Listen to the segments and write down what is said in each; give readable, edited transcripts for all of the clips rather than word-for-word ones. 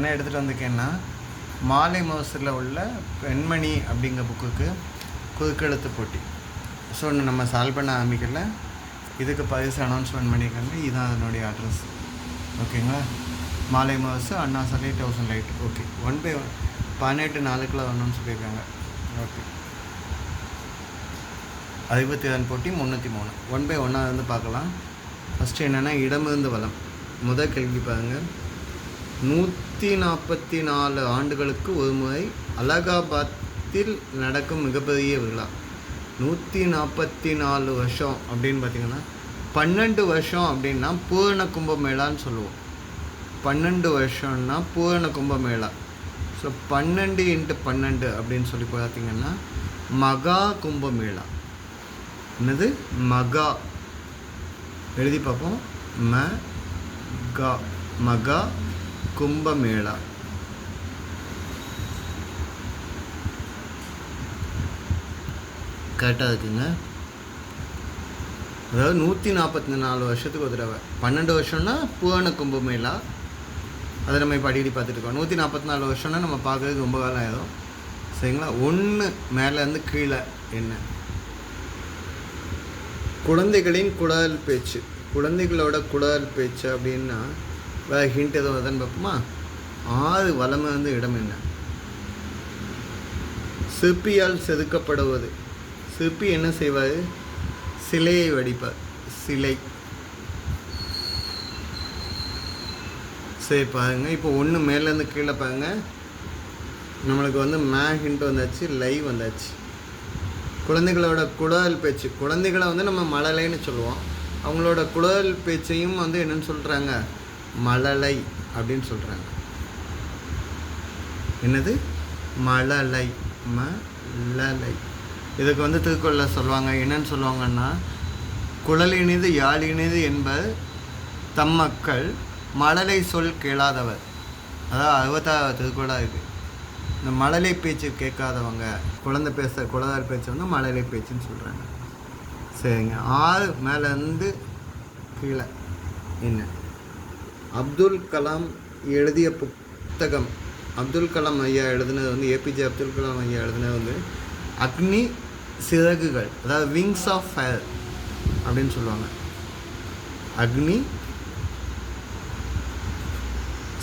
என்ன எடுத்துகிட்டு வந்திருக்கேன்னா மாலை முரசில் உள்ள பெண்மணி அப்படிங்கிற புக்குக்கு குறுக்கெழுத்து போட்டி. ஸோ நம்ம சால்வ் பண்ண ஆரம்பிக்கல. இதுக்கு பரிசு அனௌன்ஸ்மெண்ட் பண்ணியிருக்காங்க. இதுதான் அதனுடைய அட்ரஸ். ஓகேங்களா? மாலை முரசு, அண்ணா சாலை, 1000 லைட். ஓகே, 1/1 18 நாளுக்குள்ள வரணும்னு சொல்லியிருக்காங்க. ஓகே, 62 போட்டி 303. 1/1 வந்து பார்க்கலாம். ஃபஸ்ட்டு என்னென்னா இடமிருந்து வளம். முதல் கேள்வி பாருங்கள். 144 ஆண்டுகளுக்கு ஒரு முறை அலகாபாத்தில் நடக்கும் மிகப்பெரிய விழா. 144 வருஷம் அப்படின்னு பார்த்திங்கன்னா 12 வருஷம் அப்படின்னா பூரண கும்பமேளான்னு சொல்லுவோம். 12 வருஷம்னா பூரண கும்பமேளா. ஸோ 12 × 12 அப்படின்னு சொல்லி பார்த்திங்கன்னா மகா கும்பமேளா. என்னது? மகா. எழுதி பார்ப்போம். மகா கும்பமேளா. கரெக்டாக இருக்குங்க. அதாவது 144 வருஷத்துக்கு ஒரு தடவை. 12 வருஷம்னா பூரண கும்பமேளா. அதை நம்ம இப்போ அடிக்கடி பார்த்துட்டு இருக்கோம். 144 வருஷம்னா நம்ம பார்க்குறதுக்கு ரொம்ப காலம் ஆயிடும். சரிங்களா? 1 மேலேருந்து கீழே என்ன? குழந்தைகளின் குழல் பேச்சு. குழந்தைகளோட குழல் பேச்சு அப்படின்னா வேறு ஹிண்ட் எதுவும் வருதுன்னு பார்ப்போமா? 6 வலமை வந்து இடம் என்ன? சிற்பியால் செதுக்கப்படுவது. சிற்பி என்ன செய்வார்? சிலையை வடிப்பார். சிலை. சரி பாருங்க. இப்போ 1 மேலேருந்து கீழே பாருங்க. நம்மளுக்கு வந்து ஹிண்ட் வந்தாச்சு, லைவ் வந்தாச்சு. குழந்தைகளோட குழல் பேச்சு. குழந்தைகளை வந்து நம்ம மழலைன்னு சொல்லுவோம். அவங்களோட குழல் பேச்சையும் வந்து என்னென்னு சொல்கிறாங்க? மழலை அப்படின்னு சொல்கிறாங்க. என்னது? மழலை. மழலை. இதுக்கு வந்து திருக்குறள சொல்லுவாங்க. என்னன்னு சொல்லுவாங்கன்னா, குழல் இனிது யாழ் இனிது என்பர் தம் மக்கள் மழலை சொல் கேளாதவர். அதாவது 66 திருக்குறளாக இருக்குது. இந்த மழலை பேச்சு கேட்காதவங்க, குழந்தை பேச்சு வந்து மழலை பேச்சுன்னு சொல்கிறாங்க. சரிங்க. 6 மேலேருந்து கீழே என்ன? அப்துல் கலாம் எழுதிய புத்தகம். அப்துல் கலாம் ஐயா எழுதுனது வந்து ஏபிஜே அப்துல் கலாம் ஐயா எழுதுனது வந்து அக்னி சிறகுகள், அதாவது விங்ஸ் ஆஃப் ஃபயர் அப்படின்னு சொல்லுவாங்க. அக்னி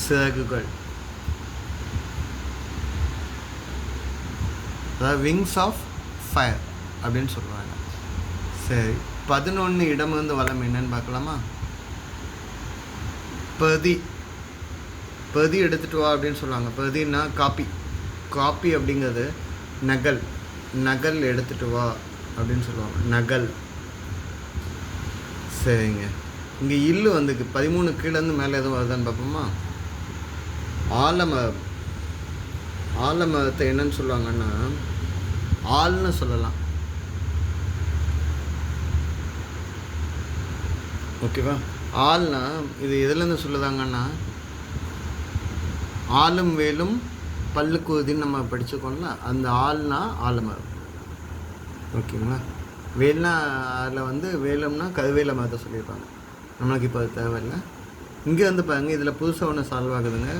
சிறகுகள், அதாவது விங்ஸ் ஆஃப் ஃபயர் அப்படின்னு சொல்லுவாங்க. சரி, 11 இடமிருந்து வளம் என்னன்னு பார்க்கலாமா? பிரதி எடுத்துகிட்டு வா அப்படின்னு சொல்லுவாங்க. பிரதின்னா காப்பி. காப்பி அப்படிங்கிறது நகல் எடுத்துகிட்டு வா அப்படின்னு சொல்லுவாங்க. நகல். சரிங்க. இங்கே இல்லு வந்துக்கு 13 கீழேருந்து மேலே எதுவும் வருதான்னு பார்ப்போமா? ஆலமரம். ஆலமரத்தை என்னன்னு சொல்லுவாங்கன்னா ஆள்னு சொல்லலாம். ஓகேவா? ஆள்னா இது எதுலேருந்து சொல்லுதாங்கன்னா, ஆளும் வேலும் பல்லுக்குதின்னு நம்ம படிச்சுக்கோங்களா, அந்த ஆள்னா ஆலமரம். ஓகேங்களா? வேல்னா அதில் வந்து வேலம்னா கருவேல மரத்தை சொல்லியிருப்பாங்க. நம்மளுக்கு இப்போ அது தேவையில்லை. இங்கே வந்து பாருங்கள், இதில் புதுசாக ஒன்று சால்வ் ஆகுதுங்க.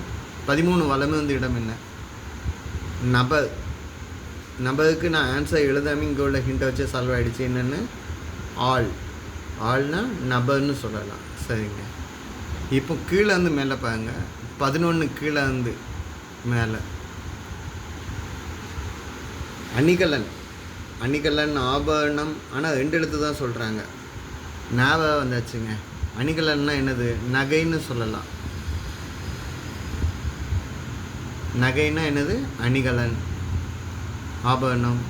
13 வளமை வந்து இடம் என்ன? நபருக்கு நான் ஆன்சர் எழுதாமல் இங்கே உள்ள ஹிண்டை வச்சு சால்வ் ஆகிடுச்சு. என்னென்னு? ஆள்னா நபர்னு சொல்லலாம். சரிங்க. இப்போ கீழே வந்து மேலே பாருங்க. 11 கீழே வந்து மேலே அணிகலன் ஆபரணம். ஆனால் 2 எழுத்து தான் சொல்கிறாங்க. ஞாபகம் வந்தாச்சுங்க. அணிகலன்னா என்னது? நகைன்னு சொல்லலாம். நகைன்னா என்னது? அணிகலன், ஆபரணம்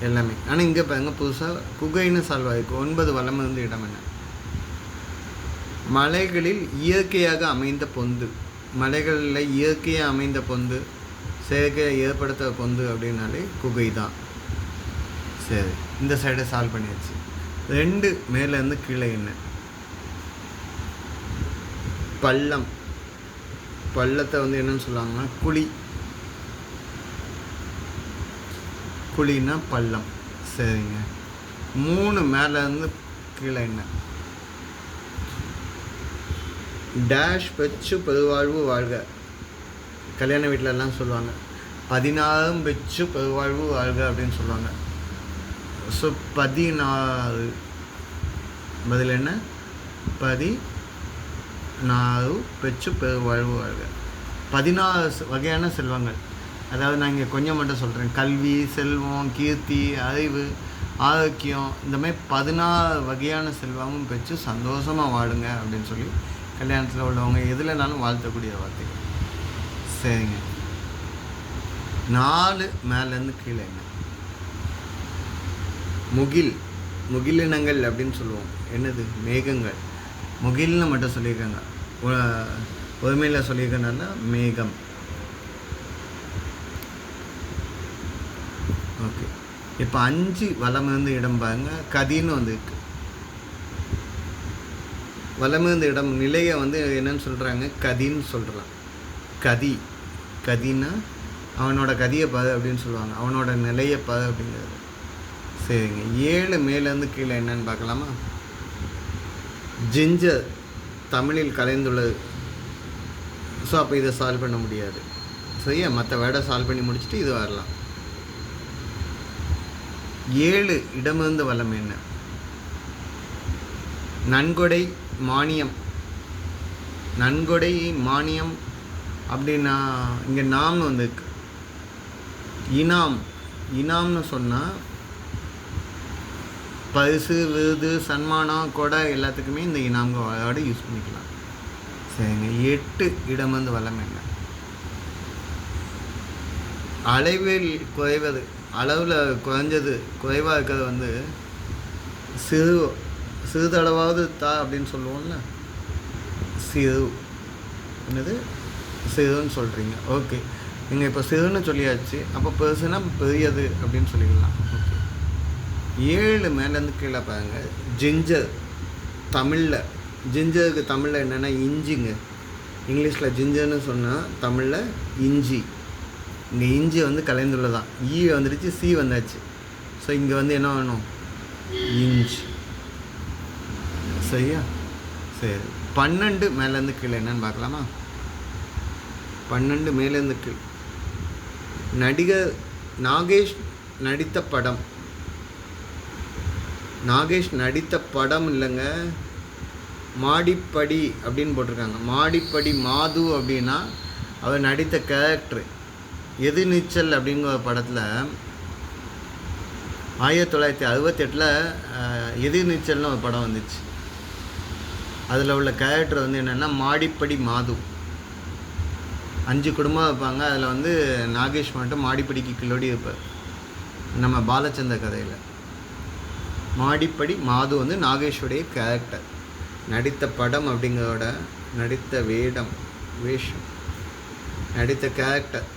எல்லாமே. ஆனால் இங்கே பாருங்க, புதுசாக குகைன்னு சால்வ் ஆகிருக்கு. 9 வளமை வந்து இடம் என்ன? மலைகளில் இயற்கையாக அமைந்த பொந்து. மலைகளில் இயற்கையாக அமைந்த பொந்து, செயற்கையாக ஏற்படுத்த பொந்து அப்படின்னாலே குகை தான். சரி, இந்த சைடை சால்வ் பண்ணியாச்சு. 2 மேலேருந்து கீழே என்ன? பள்ளம். பள்ளத்தை வந்து என்னன்னு சொல்லுவாங்கன்னா குழின்னா பள்ளம். சரிங்க. 3 மேலேருந்து கீழே என்ன? டேஷ் பெற்று பெருவாழ்வு வாழ்க. கல்யாண வீட்டிலலாம் சொல்லுவாங்க 16 பெற்று பெருவாழ்வு வாழ்க அப்படின்னு சொல்லுவாங்க. ஸோ 14 பதில் என்ன? 14 பெற்று பெருவாழ்வு வாழ்க. 16 வகையான செல்வங்கள். அதாவது நான் இங்கே கொஞ்சம் மட்டும் சொல்கிறேன். கல்வி, செல்வம், கீர்த்தி, அறிவு, ஆரோக்கியம், இந்த மாதிரி 16 வகையான செல்வமும் பெற்று சந்தோஷமாக வாழுங்க அப்படின்னு சொல்லி கல்யாணத்தில் உள்ளவங்க எதுலனாலும் வாழ்த்தக்கூடிய வார்த்தைகள். சரிங்க. 4 மேலேருந்து கீழேங்க. முகிலினங்கள் அப்படின்னு சொல்லுவோம். என்னது? மேகங்கள். முகில்னு மட்டும் சொல்லியிருக்காங்க, ஒருமையில் சொல்லியிருக்கனால மேகம். ஓகே. இப்போ 5 வலமிருந்து இடம் பாருங்க. கதின்னு வந்துருக்கு. வலமிருந்து இடம் நிலையை வந்து என்னன்னு சொல்கிறாங்க? கதின்னு சொல்கிறான். கதின்னா அவனோட கதியை பாரு அப்படின்னு சொல்லுவாங்க. அவனோட நிலையை பாரு அப்படிங்கிறது. சரிங்க. 7 மேலேருந்து கீழே என்னன்னு பார்க்கலாமா? ஜிஞ்சர் தமிழில் கலைந்துள்ளது. ஸோ அப்போ இதை சால்வ் பண்ண முடியாது. சரியா? மற்ற வேர்டை சால்வ் பண்ணி முடிச்சுட்டு இது வரலாம். 7 இடமிருந்து வலம் என்ன? நன்கொடை, மானியம். நன்கொடை, மானியம் அப்படின்னா இங்கே நாம்னு வந்துருக்கு. இனாம்னு சொன்னால் பரிசு, விருது, சன்மானம், கொடை எல்லாத்துக்குமே இந்த இனாம்ங்க வேர்டு யூஸ் பண்ணிக்கலாம். சரிங்க. 8 இடமிருந்து வலம் என்ன? அளவில் குறைவது. அளவில் குறைஞ்சது, குறைவாக இருக்கிறது வந்து சிறிதளவாவது தா அப்படின்னு சொல்லுவோம்ல. என்னது? சிறுன்னு சொல்கிறீங்க. ஓகே. நீங்கள் இப்போ சிறுன்னு சொல்லியாச்சு. அப்போ பெருசுனா பெரியது அப்படின்னு சொல்லிக்கலாம். ஓகே. 7 மேலேருந்து கீழே பாருங்க. ஜிஞ்சர் தமிழில், ஜிஞ்சருக்கு தமிழில் என்னென்னா இஞ்சிங்க. இங்கிலீஷில் ஜிஞ்சர்னு சொன்னால் தமிழில் இஞ்சி. இங்கே இஞ்சி வந்து கலைந்துள்ளதான். ஈ வந்துடுச்சு, சி வந்தாச்சு. ஸோ இங்கே வந்து என்ன வேணும்? இஞ்சி. சரியா? சரி. 12 மேலேருந்து கீழே என்னன்னு பார்க்கலாமா? 12 மேலேருந்து கீழ். நடிகர் நாகேஷ் நடித்த படம். நாகேஷ் நடித்த படம் இல்லைங்க, மாடிப்படி அப்படின்னு போட்டிருக்காங்க. மாடிப்படி மாது அப்படின்னா அவர் நடித்த கேரக்டரு. எதிர்நீச்சல் அப்படிங்கிற படத்தில் 1968 எதிர்நீச்சல்னு ஒரு படம் வந்துச்சு. அதில் உள்ள கேரக்டர் வந்து என்னென்னா மாடிப்படி மாது. 5 குடும்பம் வைப்பாங்க. அதில் வந்து நாகேஷ் மட்டும் மாடிப்படிக்கு கிளோடி இருப்பார். நம்ம பாலச்சந்தர் கதையில் மாடிப்படி மாது வந்து நாகேஷுடைய கேரக்டர். நடித்த படம் அப்படிங்கிறோட நடித்த வேஷம், நடித்த கேரக்டர்.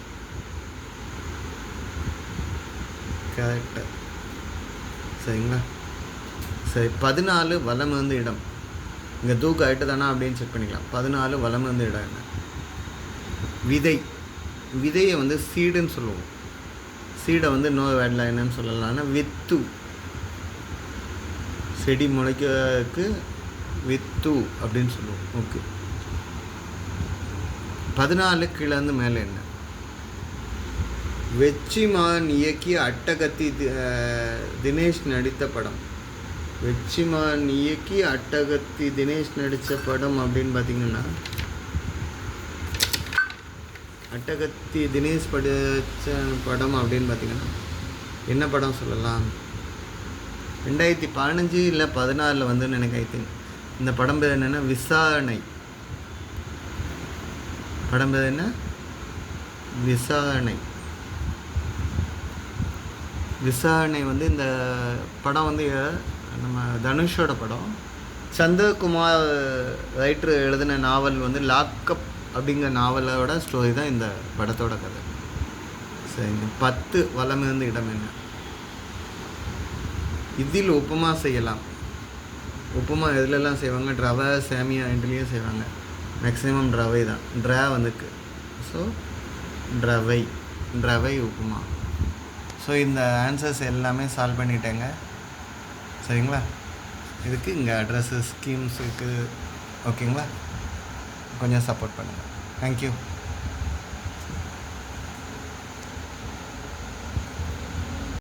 சரிங்களா? சரி. 14 வலமிருந்து இடம். இங்கே தூக்கு ஆகிட்டு தானா அப்படின்னு செக் பண்ணிக்கலாம். 14 வலமிருந்து இடம் என்ன? விதையை வந்து சீடுன்னு சொல்லுவோம். சீடை வந்து இன்னொரு வேர்டில் என்னன்னு சொல்லலாம்னா வித்து. செடி முளைக்கிறதுக்கு வித்து அப்படின்னு சொல்லுவோம். ஓகே. 14 கீழேருந்து மேலே என்ன? வெற்றிமான் இயக்கி அட்டகத்தி தினேஷ் நடித்த படம். வெற்றிமான் இயக்கி அட்டகத்தி தினேஷ் நடித்த படம் அப்படின்னு பார்த்தீங்கன்னா, அட்டகத்தி தினேஷ் படித்த படம் அப்படின்னு பார்த்தீங்கன்னா என்ன படம் சொல்லலாம்? 2015 இல்லை 16 வந்து எனக்கு ஐ திங்க். இந்த படம் பேர் என்னென்னா விசாரணை. படம் பேர் என்ன? விசாரணை. விசாரணை வந்து இந்த படம் வந்து நம்ம தனுஷோட படம். சந்திரகுமார் ரைட்டர் எழுதின நாவல் வந்து லாக்அப் அப்படிங்கிற நாவலோட ஸ்டோரி தான் இந்த படத்தோட கதை. சரிங்க. 10 வலமிருந்து இடம் என்ன? இதில் உப்புமா செய்யலாம். உப்புமா எதுலெல்லாம் செய்வாங்க? ரவை, சேமியா ரெண்டுலேயும் செய்வாங்க. மேக்ஸிமம் ரவை தான். ட்ரா வந்துருக்கு. ஸோ ரவை உப்புமா. ஸோ இந்த ஆன்சர்ஸ் எல்லாமே சால்வ் பண்ணிட்டேங்க. சரிங்களா? இதுக்கு இங்கே அட்ரஸு, ஸ்கீம்ஸ் இருக்குது. ஓகேங்களா? கொஞ்சம் சப்போர்ட் பண்ணுங்கள். தேங்க்யூ.